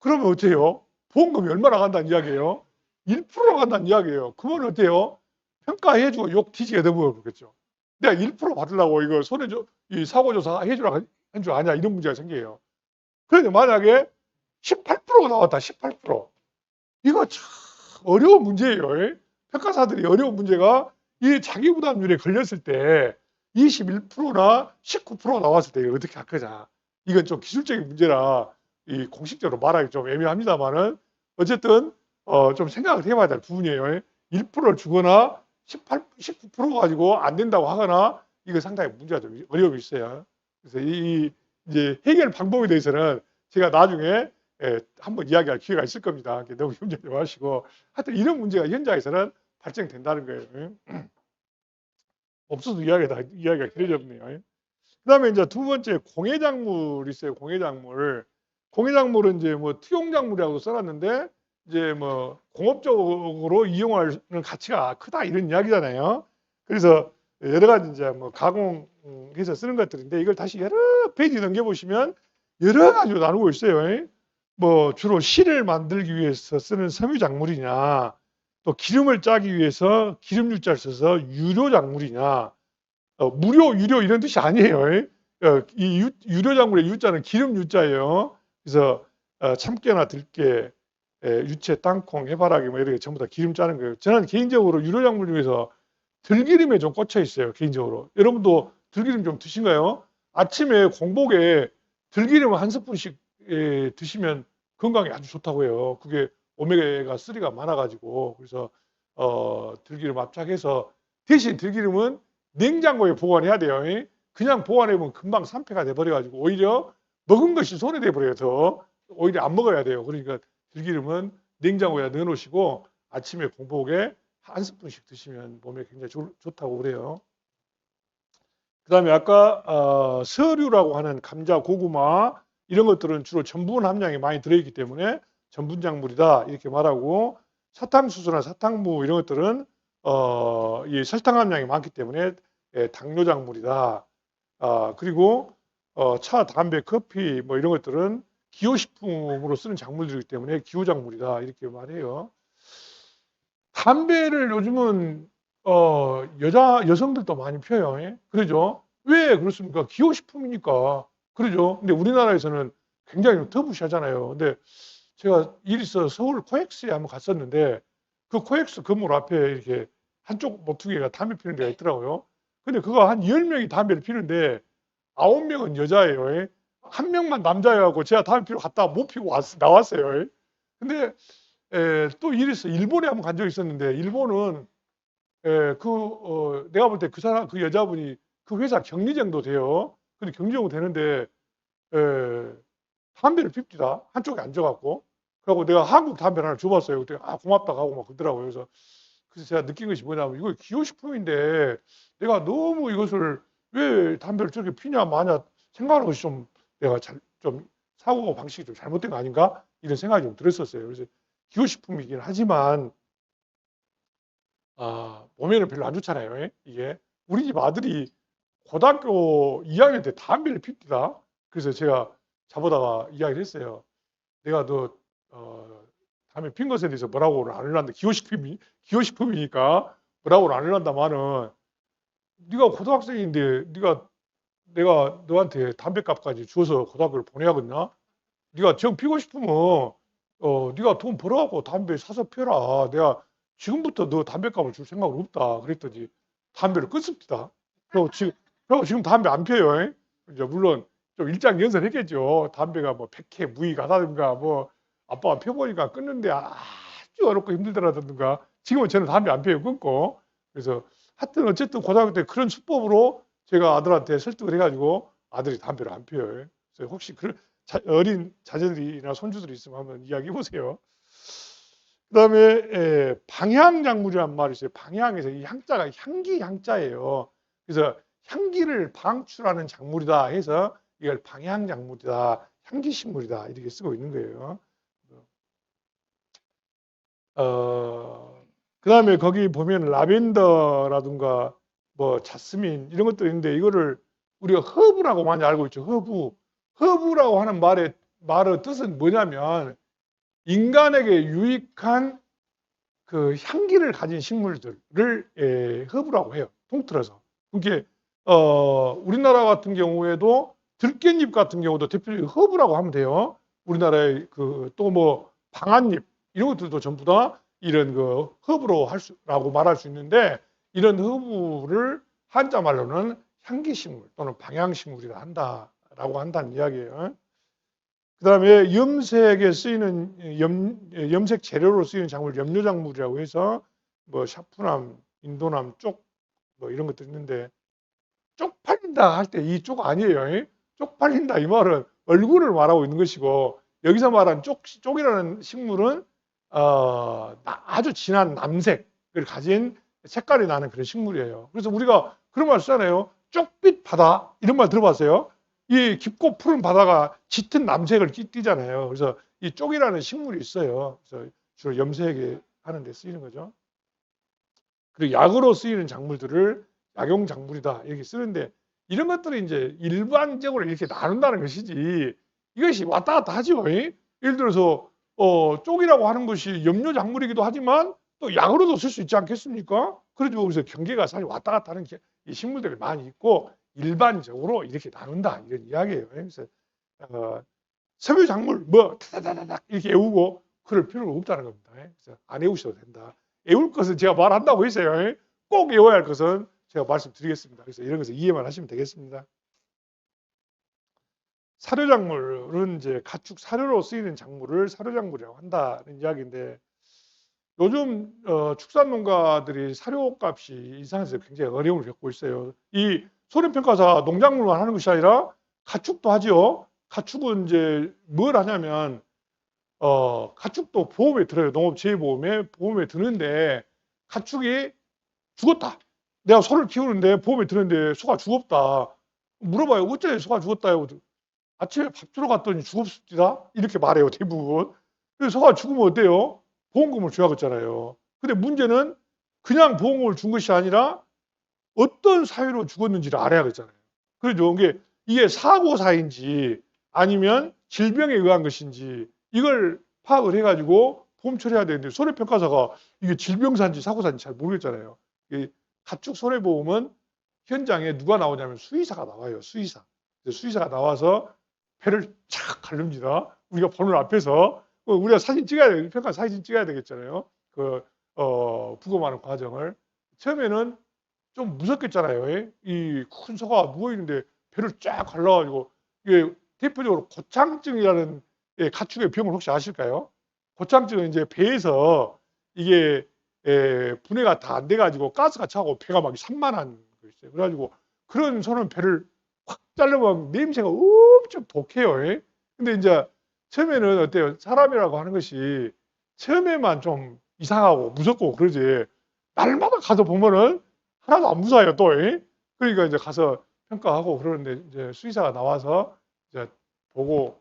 그러면 어때요? 보험금이 얼마나 간다는 이야기예요? 1%가 간다는 이야기예요. 그러면 어때요? 평가해주고 욕 뒤지게 되버렸겠죠. 내가 1% 받으려고 이거 이 사고조사 해주라고 한 줄 아냐 이런 문제가 생겨요. 그런데 만약에 18%가 나왔다. 18%. 이거 참 어려운 문제예요. 평가사들이 어려운 문제가 이 자기 부담률에 걸렸을 때 21%나 19% 나왔을 때 어떻게 할 거냐. 이건 좀 기술적인 문제라 이 공식적으로 말하기 좀 애매합니다만은 어쨌든 좀 생각을 해봐야 될 부분이에요. 1%를 주거나 19% 가지고 안 된다고 하거나 이거 상당히 문제가 좀 어려움이 있어요. 그래서 이제 해결 방법에 대해서는 제가 나중에 한번 이야기할 기회가 있을 겁니다. 너무 염려하지 마시고 하여튼 이런 문제가 현장에서는 발생된다는 거예요. 없어도 이야기가 길어졌네요. 그 다음에 이제 두 번째 공해작물 있어요. 공해작물. 공해작물은 이제 뭐 투용작물이라고 써놨는데 이제 뭐 공업적으로 이용할 가치가 크다 이런 이야기잖아요. 그래서 여러 가지 이제 뭐 가공해서 쓰는 것들인데 이걸 다시 여러 페이지 넘겨보시면 여러 가지로 나누고 있어요. 뭐 주로 실을 만들기 위해서 쓰는 섬유작물이냐 또 기름을 짜기 위해서 기름유자를 써서 유료작물이냐 무료, 유료 이런 뜻이 아니에요. 이 유료작물의 유자는 기름 유자예요. 그래서 참깨나 들깨, 유채, 땅콩, 해바라기 뭐 이렇게 전부 다 기름 짜는 거예요. 저는 개인적으로 유료작물 중에서 들기름에 좀 꽂혀 있어요. 개인적으로. 여러분도 들기름 좀 드신가요? 아침에 공복에 들기름 한 스푼씩 드시면 건강에 아주 좋다고 해요. 그게 오메가 3가 많아가지고 그래서 들기름 압착해서 대신 들기름은 냉장고에 보관해야 돼요. 그냥 보관해보면 금방 산패가 돼버려가지고 오히려 먹은 것이 손해돼 버려요. 더 오히려 안 먹어야 돼요. 그러니까 들기름은 냉장고에 넣어놓으시고 아침에 공복에 한 스푼씩 드시면 몸에 굉장히 좋다고 그래요. 그 다음에 아까 서류라고 하는 감자, 고구마 이런 것들은 주로 전분 함량이 많이 들어있기 때문에 전분작물이다 이렇게 말하고 사탕수수나 사탕무 이런 것들은 이 설탕 함량이 많기 때문에 당뇨작물이다. 그리고 차, 담배, 커피 뭐 이런 것들은 기호식품으로 쓰는 작물들이기 때문에 기호작물이다 이렇게 말해요. 담배를 요즘은 여성들도 많이 피워요. 그러죠? 왜 그렇습니까? 기호식품이니까. 그러죠? 근데 우리나라에서는 굉장히 더 무시하잖아요. 근데 제가 일 있어서 서울 코엑스에 한번 갔었는데 그 코엑스 건물 앞에 이렇게 한쪽 모퉁이가 담배 피는 데가 있더라고요. 근데 그거 한 10명이 담배를 피는데 9명은 여자예요. 한 명만 남자여갖고 제가 담배 피러 갔다가 못 피고 나왔어요. 근데 또 이랬어요. 일본에 한번 간 적이 있었는데 일본은 내가 볼 때 그 사람 그 여자분이 그 회사 격리 정도 돼요. 근데 격리 정도 되는데 담배를 핍디다. 한쪽에 앉아갖고. 그리고 내가 한국 담배를 하나 줘봤어요. 그때 고맙다고 하고 막 그러더라고요. 그래서 제가 느낀 것이 뭐냐면 이거 기호식품인데 내가 너무 이것을 왜 담배를 저렇게 피냐 마냐 생각하는 것이 좀 내가 좀 사고 방식이 좀 잘못된 거 아닌가 이런 생각이 좀 들었었어요. 그래서 기호식품이긴 하지만 몸에는 별로 안 좋잖아요. 이게 우리 집 아들이 고등학교 2학년 때 담배를 핍디다. 그래서 제가 자보다가 이야기를 했어요. 내가 너 담배 핀 것에 대해서 뭐라고는 안 해놨는데 기호식품이니까 뭐라고는 안 해놨다마는 네가 고등학생인데 내가 너한테 담배값까지 주어서 고등학교를 보내야겠나? 네가 정 피고 싶으면 네가 돈 벌어갖고 담배 사서 펴라. 내가 지금부터 너 담배값을 줄 생각은 없다. 그랬더니 담배를 끊습니다. 그리고 지금 담배 안 펴요. 이제 물론 좀 일장연설했겠죠. 담배가 뭐 백해 무익하다든가 뭐 아빠가 펴보니까 끊는데 아주 어렵고 힘들더라든가. 지금은 저는 담배 안 펴요. 끊고. 그래서 하여튼 어쨌든 고등학교 때 그런 수법으로 제가 아들한테 설득을 해가지고 아들이 담배를 안 펴요. 그래서 혹시 그런 어린 자녀들이나 손주들이 있으면 한번 이야기해 보세요. 그다음에 방향작물이라는 말이 있어요. 방향에서 이 향자가 향기 향자예요. 그래서 향기를 방출하는 작물이다 해서 이걸 방향작물이다, 향기식물이다 이렇게 쓰고 있는 거예요. 그다음에 거기 보면 라벤더라든가 뭐 자스민 이런 것도 있는데 이거를 우리가 허브라고 많이 알고 있죠. 허브라고 하는 말의 뜻은 뭐냐면 인간에게 유익한 그 향기를 가진 식물들을 허브라고 해요. 통틀어서. 그게 우리나라 같은 경우에도 들깻잎 같은 경우도 대표적인 허브라고 하면 돼요. 우리나라의 또 뭐 방아잎 이런 것들도 전부 다 이런 그 허브라고 말할 수 있는데 이런 허브를 한자 말로는 향기식물 또는 방향식물이라 한다라고 한다는 이야기예요. 그다음에 염색에 쓰이는 염색 재료로 쓰이는 작물 염료작물이라고 해서 뭐 샤프남, 인도남, 쪽 뭐 이런 것도 있는데 쪽팔린다 할 때 이 쪽 아니에요. 쪽팔린다 이 말은 얼굴을 말하고 있는 것이고 여기서 말한 쪽이라는 식물은 아주 진한 남색을 가진 색깔이 나는 그런 식물이에요. 그래서 우리가 그런 말 쓰잖아요. 쪽빛 바다 이런 말 들어봤어요? 이 깊고 푸른 바다가 짙은 남색을 띠잖아요. 그래서 이 쪽이라는 식물이 있어요. 그래서 주로 염색에 하는 데 쓰이는 거죠. 그리고 약으로 쓰이는 작물들을 약용작물이다 이렇게 쓰는데 이런 것들이 이제 일반적으로 이렇게 나눈다는 것이지 이것이 왔다 갔다 하죠. 예를 들어서 쪽이라고 하는 것이 염료작물이기도 하지만 또 약으로도 쓸 수 있지 않겠습니까? 그래서 그래서 경계가 사실 왔다 갔다 하는 이 식물들이 많이 있고 일반적으로 이렇게 나눈다 이런 이야기예요. 그래서 섬유작물 뭐 다다다닥 이렇게 외우고 그럴 필요가 없다는 겁니다. 그래서 안 외우셔도 된다. 외울 것은 제가 말한다고 했어요. 꼭 외워야 할 것은 제가 말씀드리겠습니다. 그래서 이런 것을 이해만 하시면 되겠습니다. 사료작물은 이제 가축 사료로 쓰이는 작물을 사료작물이라고 한다는 이야기인데 요즘 축산농가들이 사료값이 인상해서 굉장히 어려움을 겪고 있어요. 이 소림평가사 농작물만 하는 것이 아니라 가축도 하죠. 가축은 이제 뭘 하냐면 가축도 보험에 들어요. 농업재해보험에 보험에 드는데 가축이 죽었다. 내가 소를 키우는데 보험에 드는데 소가 죽었다. 물어봐요. 어째 소가 죽었다요? 아침에 밥 주러 갔더니 죽었습니다. 이렇게 말해요. 대부분. 그래서 소가 죽으면 어때요? 보험금을 줘야겠잖아요. 근데 문제는 그냥 보험금을 준 것이 아니라 어떤 사유로 죽었는지를 알아야겠잖아요. 그렇죠. 이게 사고사인지 아니면 질병에 의한 것인지 이걸 파악을 해가지고 보험 처리해야 되는데 손해평가사가 이게 질병사인지 사고사인지 잘 모르겠잖아요. 가축 손해보험은 현장에 누가 나오냐면 수의사가 나와요. 수의사가 나와서 배를 착 가릅니다. 우리가 보는 앞에서 우리가 사진 찍어야 돼. 평가 사진 찍어야 되겠잖아요. 부검하는 과정을 처음에는 좀 무섭겠잖아요. 이 큰 소가 누워 있는데 배를 쫙 갈라가지고 이게 대표적으로 고창증이라는 가축의 병을 혹시 아실까요? 고창증은 이제 배에서 이게 분해가 다 안 돼가지고 가스가 차고 배가 막 산만한 거 있어요. 그래가지고 그런 소는 배를 확 자르면 냄새가 엄청 독해요. 근데 이제 처음에는 어때요? 사람이라고 하는 것이 처음에만 좀 이상하고 무섭고 그러지 날마다 가서 보면은 하나도 안 무서워요 또. 그러니까 이제 가서 평가하고 그러는데 이제 수의사가 나와서 이제 보고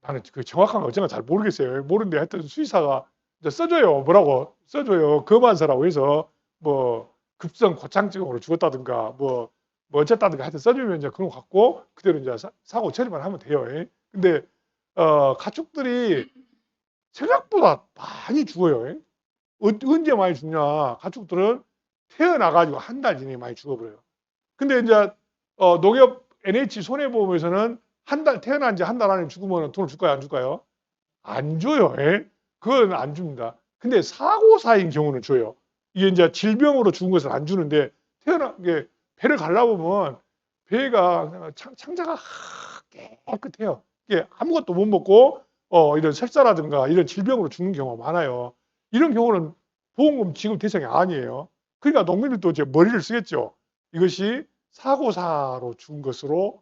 나는 그 정확한 거 어쩐가 잘 모르겠어요. 모르는데 하여튼 수의사가 이제 써줘요. 뭐라고 써줘요. 검안서라고 해서 뭐 급성 고창증으로 죽었다든가 뭐 어쨌다든가 하여튼 써주면 이제 그런 거 갖고 그대로 이제 사고 처리만 하면 돼요. 근데 가축들이 생각보다 많이 죽어요. 언제 많이 죽냐? 가축들은 태어나가지고 한 달 이내에 많이 죽어버려요. 근데 이제 농협 NH 손해보험에서는 한 달 태어난 지 한 달 안에 죽으면 돈을 줄까요? 안 줄까요? 안 줘요. 그건 안 줍니다. 근데 사고사인 경우는 줘요. 이게 이제 질병으로 죽은 것은 안 주는데 이게 배를 갈라보면 배가 창자가 깨끗해요. 이게 아무것도 못 먹고 이런 설사라든가 이런 질병으로 죽는 경우가 많아요. 이런 경우는 보험금 지급 대상이 아니에요. 그러니까 농민들도 이제 머리를 쓰겠죠. 이것이 사고사로 죽은 것으로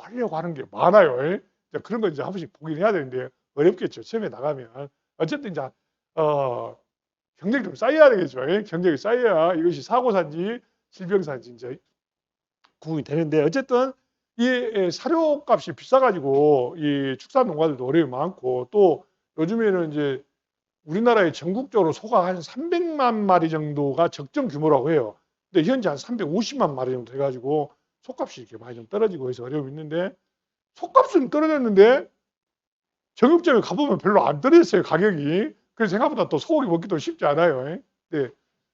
하려고 하는 게 많아요. 그런 거 이제 한 번씩 보긴 해야 되는데 어렵겠죠. 처음에 나가면. 어쨌든 이제 경력이 좀 쌓여야 되겠죠. 경력이 쌓여야 이것이 사고사인지 질병사인지 이제 구분이 되는데 어쨌든 이 사료값이 비싸가지고 이 축산농가들도 어려움이 많고 또 요즘에는 이제 우리나라에 전국적으로 소가 한 300만 마리 정도가 적정 규모라고 해요. 근데 현재 한 350만 마리 정도 돼가지고 소값이 이렇게 많이 좀 떨어지고 해서 어려움이 있는데 소값은 떨어졌는데 정육점에 가보면 별로 안 떨어졌어요, 가격이. 그래서 생각보다 또 소고기 먹기도 쉽지 않아요. 네.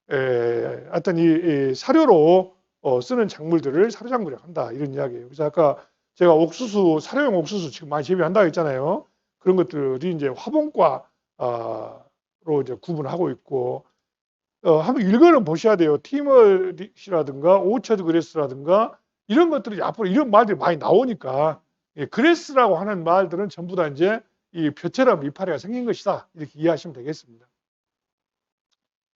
하여튼 이 사료로 쓰는 작물들을 사료작물이라고 한다 이런 이야기예요. 그래서 아까 제가 옥수수 사료용 옥수수 지금 많이 재배한다고 했잖아요. 그런 것들이 이제 화분과로 이제 구분하고 있고 한번 읽어는 보셔야 돼요. 티머리시라든가 오처드 그레스라든가 이런 것들이 앞으로 이런 말들이 많이 나오니까 그레스라고 하는 말들은 전부 다 이제 이 벼처럼 이파리가 생긴 것이다 이렇게 이해하시면 되겠습니다.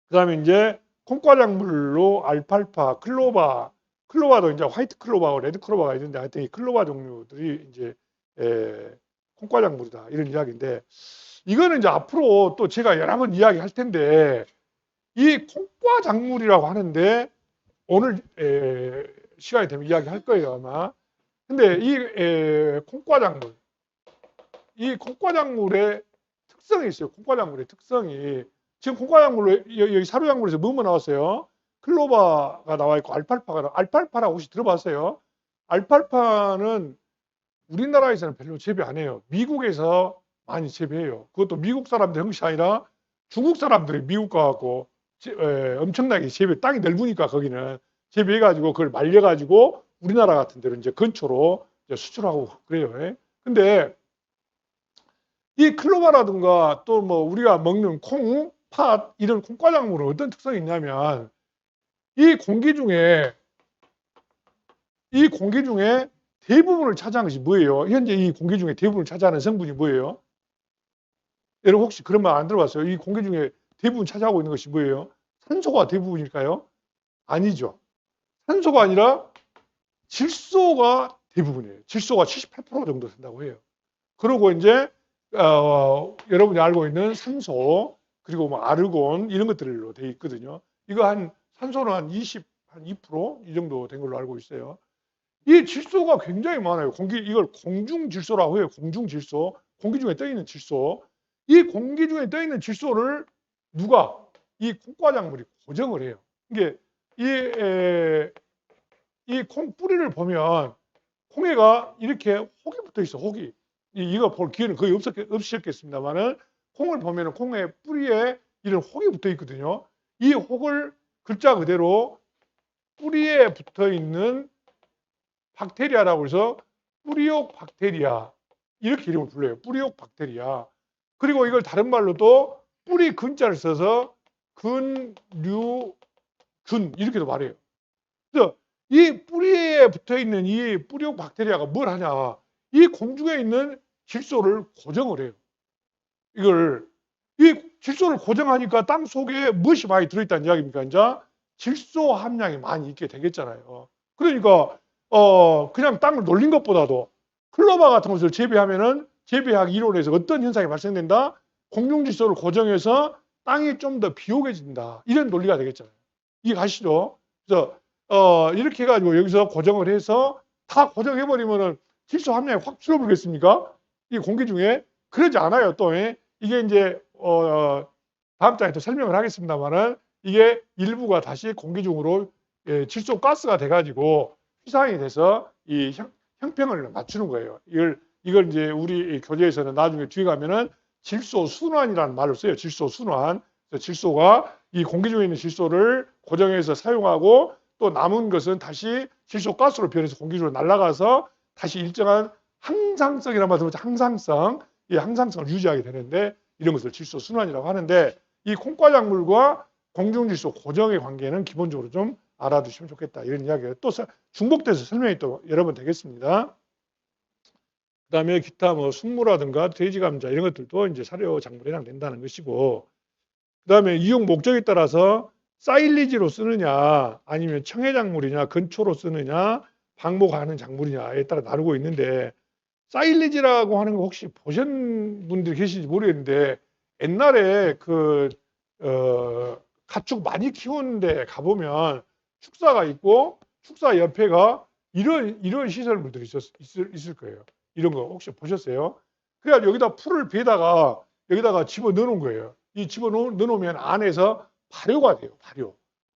그 다음에 이제 콩과작물로 알팔파, 클로바도 이제 화이트 클로바하고 레드 클로바가 있는데 하여튼 이 클로바 종류들이 이제 콩과작물이다 이런 이야기인데 이거는 이제 앞으로 또 제가 여러 번 이야기할 텐데 이 콩과작물이라고 하는데 오늘 시간이 되면 이야기할 거예요 아마. 근데 이 콩과작물, 이 콩과작물의 특성이 있어요. 콩과작물의 특성이 지금 콩과작물로 여기 사료작물에서 뭐뭐 나왔어요? 클로바가 나와 있고 알팔파라고 혹시 들어봤어요? 알팔파는 우리나라에서는 별로 재배 안 해요. 미국에서 많이 재배해요. 그것도 미국 사람들 형식 아니라 중국 사람들이 미국 가갖고 엄청나게 재배 땅이 넓으니까 거기는 재배해가지고 그걸 말려가지고 우리나라 같은 데로 이제 근초로 이제 수출하고 그래요. 근데 이 클로바라든가 또 뭐 우리가 먹는 콩, 팥 이런 콩과작물은 어떤 특성이 있냐면 이 공기 중에 대부분을 차지하는 것이 뭐예요? 현재 이 공기 중에 대부분을 차지하는 성분이 뭐예요? 여러분 혹시 그런 말 안 들어봤어요? 이 공기 중에 대부분 차지하고 있는 것이 뭐예요? 산소가 대부분일까요? 아니죠. 산소가 아니라 질소가 대부분이에요. 질소가 78% 정도 된다고 해요. 그리고 이제 여러분이 알고 있는 산소 그리고 뭐 아르곤 이런 것들로 되어 있거든요. 이거 한 산소는 한 2% 정도 된 걸로 알고 있어요. 이 질소가 굉장히 많아요. 이걸 공중질소라고 해요. 공중질소. 공기 중에 떠 있는 질소. 이 공기 중에 떠 있는 질소를 누가 이 콩과작물이 고정을 해요. 이게 이 콩 뿌리를 보면 콩에가 이렇게 혹이 붙어 있어. 혹이. 이거 볼 기회는 거의 없으셨겠습니다만은 콩을 보면은 콩의 뿌리에 이런 혹이 붙어 있거든요. 이 혹을 글자 그대로 뿌리에 붙어 있는 박테리아라고 해서 뿌리옥 박테리아 이렇게 이름을 불러요. 뿌리옥 박테리아. 그리고 이걸 다른 말로도 뿌리 근자를 써서 근류 균 이렇게도 말해요. 그래서 이 뿌리에 붙어 있는 이 뿌리옥 박테리아가 뭘 하냐? 이 공중에 있는 질소를 고정을 해요. 이걸 이 질소를 고정하니까 땅 속에 무엇이 많이 들어있다는 이야기입니까? 이제 질소 함량이 많이 있게 되겠잖아요. 그러니까 그냥 땅을 놀린 것보다도 클로바 같은 것을 재배하면은 재배학 이론에서 어떤 현상이 발생된다? 공중 질소를 고정해서 땅이 좀 더 비옥해진다. 이런 논리가 되겠잖아요. 이해 가시죠? 그래서 이렇게 해가지고 여기서 고정을 해서 다 고정해버리면은 질소 함량이 확 줄어들겠습니까? 이 공기 중에 그러지 않아요. 또 이게 이제 다음 장에 또 설명을 하겠습니다만은 이게 일부가 다시 공기 중으로 질소 가스가 돼가지고 휘상이 돼서 이 형평을 맞추는 거예요. 이걸 이제 우리 교재에서는 나중에 뒤에 가면은 질소 순환이라는 말을 써요. 질소 순환. 질소가 이 공기 중에 있는 질소를 고정해서 사용하고 또 남은 것은 다시 질소 가스로 변해서 공기 중으로 날아가서 다시 일정한 항상성이라는 말 들어보죠. 항상성. 이 항상성을 유지하게 되는데 이런 것을 질소 순환이라고 하는데 이 콩과작물과 공중질소 고정의 관계는 기본적으로 좀 알아두시면 좋겠다. 이런 이야기가 또 중복돼서 설명이 또 여러 번 되겠습니다. 그 다음에 기타 뭐 순무라든가 돼지 감자 이런 것들도 이제 사료 작물에 해당된다는 것이고 그 다음에 이용 목적에 따라서 사일리지로 쓰느냐 아니면 청해작물이냐 건초로 쓰느냐 방목하는 작물이냐에 따라 나누고 있는데 사일리지라고 하는 거 혹시 보신 분들이 계신지 모르겠는데 옛날에 가축 많이 키우는데 가보면 축사가 있고 축사 옆에가 이런 시설물들이 있을 거예요. 이런 거 혹시 보셨어요? 그래가지고 여기다 풀을 베다가 여기다가 집어 넣어놓은 거예요. 이 집어 넣어놓으면 안에서 발효가 돼요.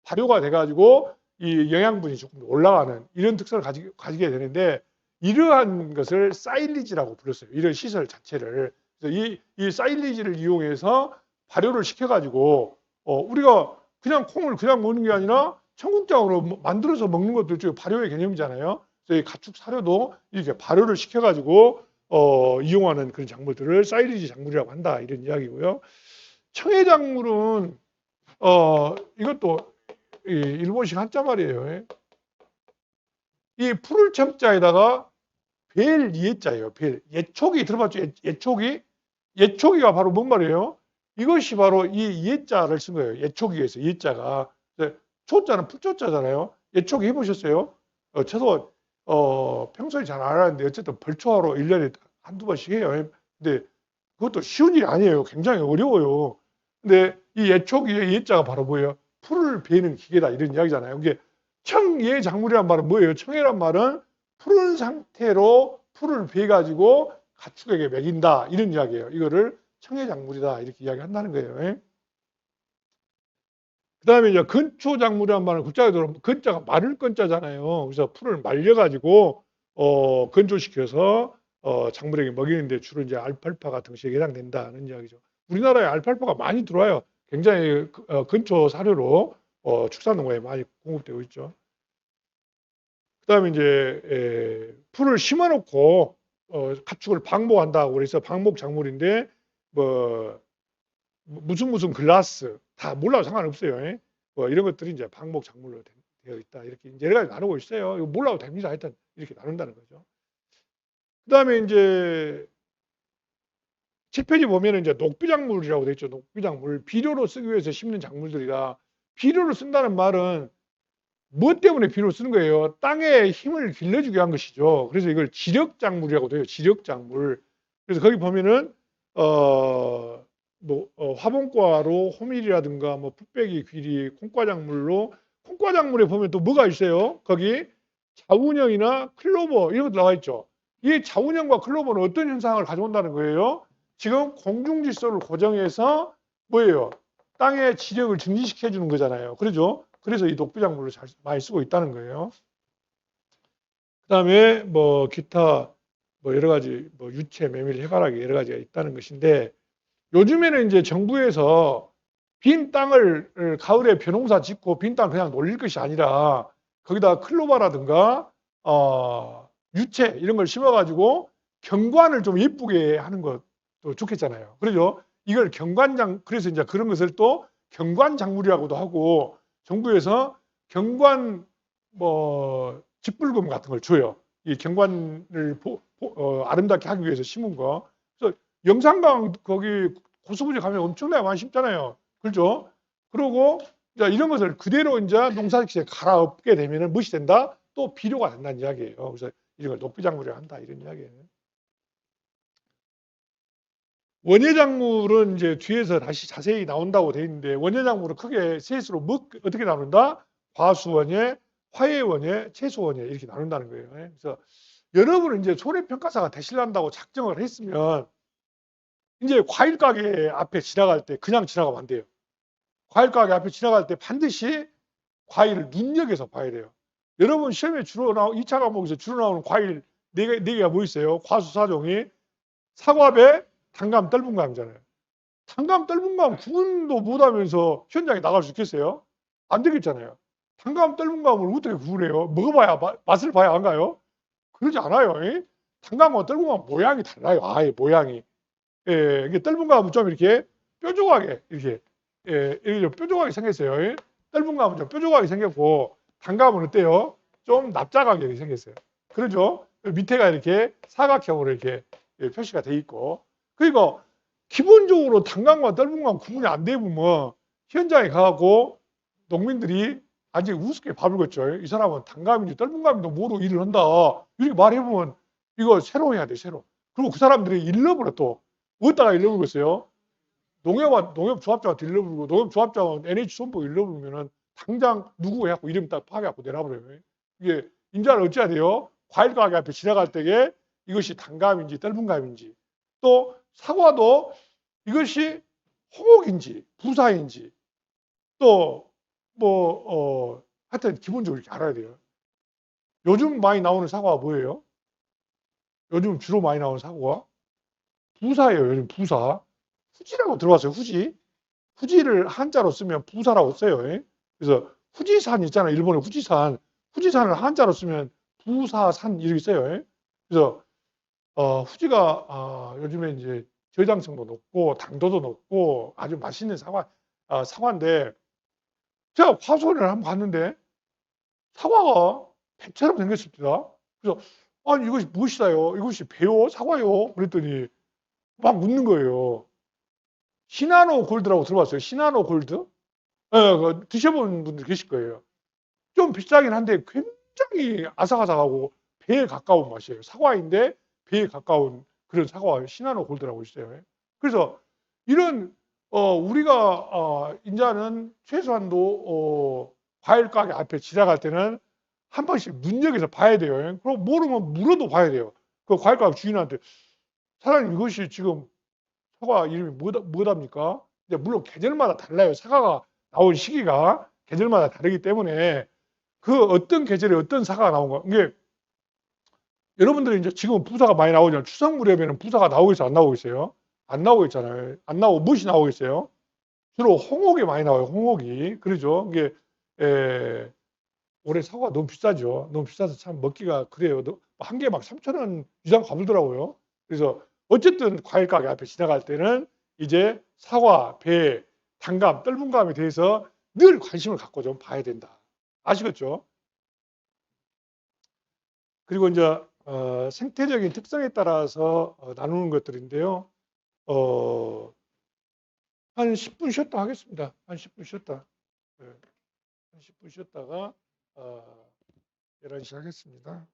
발효가 돼가지고 이 영양분이 조금 올라가는 이런 특성을 가지게 되는데 이러한 것을 사일리지라고 불렀어요. 이런 시설 자체를. 그래서 이 사일리지를 이용해서 발효를 시켜가지고 우리가 그냥 콩을 그냥 먹는 게 아니라 청국장으로 만들어서 먹는 것도 일종의 발효의 개념이잖아요. 그래서 이 가축 사료도 이렇게 발효를 시켜가지고 이용하는 그런 작물들을 사일리지 작물이라고 한다. 이런 이야기고요. 청해작물은 이것도 일본식 한자말이에요. 이 풀을 청자에다가 벨 이해자예요. 벨. 예초기 들어봤죠? 예초기가 바로 뭔 말이에요? 이것이 바로 이 이해자를 쓴 거예요. 예초기에서 이해자가. 초자는 풀초자잖아요. 예초기 해보셨어요? 저도 평소에 잘 안 하는데 어쨌든 벌초하러 1년에 한두 번씩 해요. 근데 그것도 쉬운 일이 아니에요. 굉장히 어려워요. 근데 이 예초기의 예자가 바로 뭐예요? 풀을 베는 기계다 이런 이야기잖아요. 이게 청예 작물이란 말은 뭐예요? 청예란 말은 푸른 상태로 풀을 베가지고 가축에게 먹인다 이런 이야기예요. 이거를 청예 작물이다 이렇게 이야기한다는 거예요. 그 다음에 이제 건초 작물이란 말은 국자에 들어오면 건자가 마를 건자잖아요. 그래서 풀을 말려가지고 건조시켜서 작물에게 먹이는데 주로 이제 알팔파 같은 것이 해당된다는 이야기죠. 우리나라에 알팔파가 많이 들어와요. 굉장히 건초 사료로 축산농가에 많이 공급되고 있죠. 그 다음에 이제 풀을 심어놓고 가축을 방목한다고 그래서 방목 작물인데 뭐 무슨 글라스 다 몰라도 상관없어요. 뭐 이런 것들이 이제 방목 작물로 되어 있다. 이렇게 여러 가지 나누고 있어요. 이거 몰라도 됩니다. 하여튼 이렇게 나눈다는 거죠. 그 다음에 이제 7페이지 보면 이제 녹비작물이라고 되어 있죠. 녹비작물. 비료로 쓰기 위해서 심는 작물들이다. 비료로 쓴다는 말은 무엇 때문에 비료를 쓰는 거예요? 땅에 힘을 길러주기 위한 것이죠. 그래서 이걸 지력작물이라고 돼요. 지력작물. 그래서 거기 보면은 화분과로 호밀이라든가 뭐 풋배기, 귀리, 콩과작물로 콩과작물에 보면 또 뭐가 있어요? 거기 자운형이나 클로버 이런 것도 나와 있죠. 이 자운형과 클로버는 어떤 현상을 가져온다는 거예요? 지금 공중질소를 고정해서 뭐예요? 땅의 지력을 증진시켜 주는 거잖아요. 그러죠? 그래서 이 녹비작물을 많이 쓰고 있다는 거예요. 그 다음에 뭐 기타 뭐 여러 가지 뭐 유체, 메밀, 해바라기 여러 가지가 있다는 것인데 요즘에는 이제 정부에서 빈 땅을 가을에 벼농사 짓고 빈 땅 그냥 놀릴 것이 아니라 거기다 클로바라든가 유채 이런 걸 심어가지고 경관을 좀 예쁘게 하는 것도 좋겠잖아요. 그러죠? 이걸 그래서 이제 그런 것을 또 경관작물이라고도 하고 정부에서 경관 뭐 직불금 같은 걸 줘요. 이 경관을 아름답게 하기 위해서 심은 거. 그래서 영산강 거기 고수부지 가면 엄청나게 많이 심잖아요. 그렇죠? 그러고 이제 이런 것을 그대로 이제 농사지시에 갈아엎게 되면은 무엇이 된다? 또 비료가 된다는 이야기예요. 그래서 이런 걸 녹비작물이라 한다 이런 이야기예요. 원예작물은 이제 뒤에서 다시 자세히 나온다고 되어 있는데 원예작물은 크게 셋으로 어떻게 나눈다? 과수원예, 화예원예, 채소원예 이렇게 나눈다는 거예요. 그래서 여러분은 이제 손해평가사가 되시려고 작정을 했으면 이제 과일 가게 앞에 지나갈 때 그냥 지나가면 안 돼요. 과일 가게 앞에 지나갈 때 반드시 과일을 눈여겨서 봐야 돼요. 여러분 시험에 주로 2차 과목에서 주로 나오는 과일 네 개가 뭐 있어요? 과수사종이 사과배, 단감, 떫은감이잖아요. 단감, 떫은감 구분도 못하면서 현장에 나갈 수 있겠어요? 안 되겠잖아요. 단감, 떫은감을 어떻게 구분해요? 먹어봐야 맛을 봐야 안 가요? 그러지 않아요. 단감과 떫은감 모양이 달라요. 아예 모양이. 예, 이게 떫은감은 좀 이렇게 뾰족하게 이렇게 이렇게 뾰족하게 생겼어요. 떫은감은 좀 뾰족하게 생겼고 단감은 어때요? 좀 납작하게 생겼어요. 그러죠? 밑에가 이렇게 사각형으로 이렇게 표시가 돼 있고 그리고 기본적으로 단감과 떫은감 구분이 안 되면 현장에 가고 농민들이 아직 우습게 밥을 걷죠. 이 사람은 단감인지 떫은감인지 모르고 일을 한다. 이렇게 말해보면 이거 새로 해야 돼, 새로. 그리고 그 사람들이 일러버려 또. 어디다가 일러버리겠어요? 농협조합장한테 일러버리고 농협조합장은 NH손보 일러버리면은 당장 누구 해갖고 이름 딱 파괴하고 내놔버려요. 이게 인자를 어찌해야 돼요? 과일 가게 앞에 지나갈 때에 이것이 단감인지 떫은감인지 또 사과도 이것이 홍옥인지 부사인지 또 하여튼 기본적으로 이렇게 알아야 돼요. 요즘 많이 나오는 사과가 뭐예요? 요즘 주로 많이 나오는 사과가 부사예요. 요즘 부사. 후지라고 들어봤어요. 후지. 후지를 한자로 쓰면 부사라고 써요. 그래서 후지산 있잖아요. 일본의 후지산. 후지산을 한자로 쓰면 부사산 이렇게 써요. 그래서 후지가 요즘에 이제 저장성도 높고 당도도 높고 아주 맛있는 사과인데 제가 화소를 한번 봤는데 사과가 배처럼 생겼습니다. 그래서 아니 이것이 무엇이다요? 이것이 배요? 사과요? 그랬더니 막 웃는 거예요. 시나노 골드라고 들어봤어요? 시나노 골드? 그 드셔본 분들 계실 거예요. 좀 비싸긴 한데 굉장히 아삭아삭하고 배에 가까운 맛이에요. 사과인데 배에 가까운 그런 사과 시나노 골드라고 있어요. 그래서 이런 우리가 인자는 최소한도 과일 가게 앞에 지나갈 때는 한 번씩 눈여겨서 봐야 돼요. 그리고 모르면 물어도 봐야 돼요. 그 과일 가게 주인한테 사장님 이것이 지금 사과 이름이 뭐답니까? 물론 계절마다 달라요. 사과가 나온 시기가 계절마다 다르기 때문에 그 어떤 계절에 어떤 사과가 나온 거. 이게 여러분들이 이제 지금 부사가 많이 나오잖아요. 추석 무렵에는 부사가 나오겠어요? 안 나오겠어요? 안 나오고 있잖아요. 안 나오고 무엇이 나오겠어요? 주로 홍옥이 많이 나와요. 홍옥이. 그러죠. 이게 올해 사과가 너무 비싸죠. 너무 비싸서 참 먹기가 그래요. 한 개 막 3,000원 이상 가보더라고요. 그래서 어쨌든 과일 가게 앞에 지나갈 때는 이제 사과, 배, 단감, 떫은감에 대해서 늘 관심을 갖고 좀 봐야 된다. 아시겠죠? 그리고 이제 생태적인 특성에 따라서 나누는 것들인데요. 한 10분 쉬었다 하겠습니다. 한 10분 쉬었다. 한 10분 쉬었다가 11시 하겠습니다.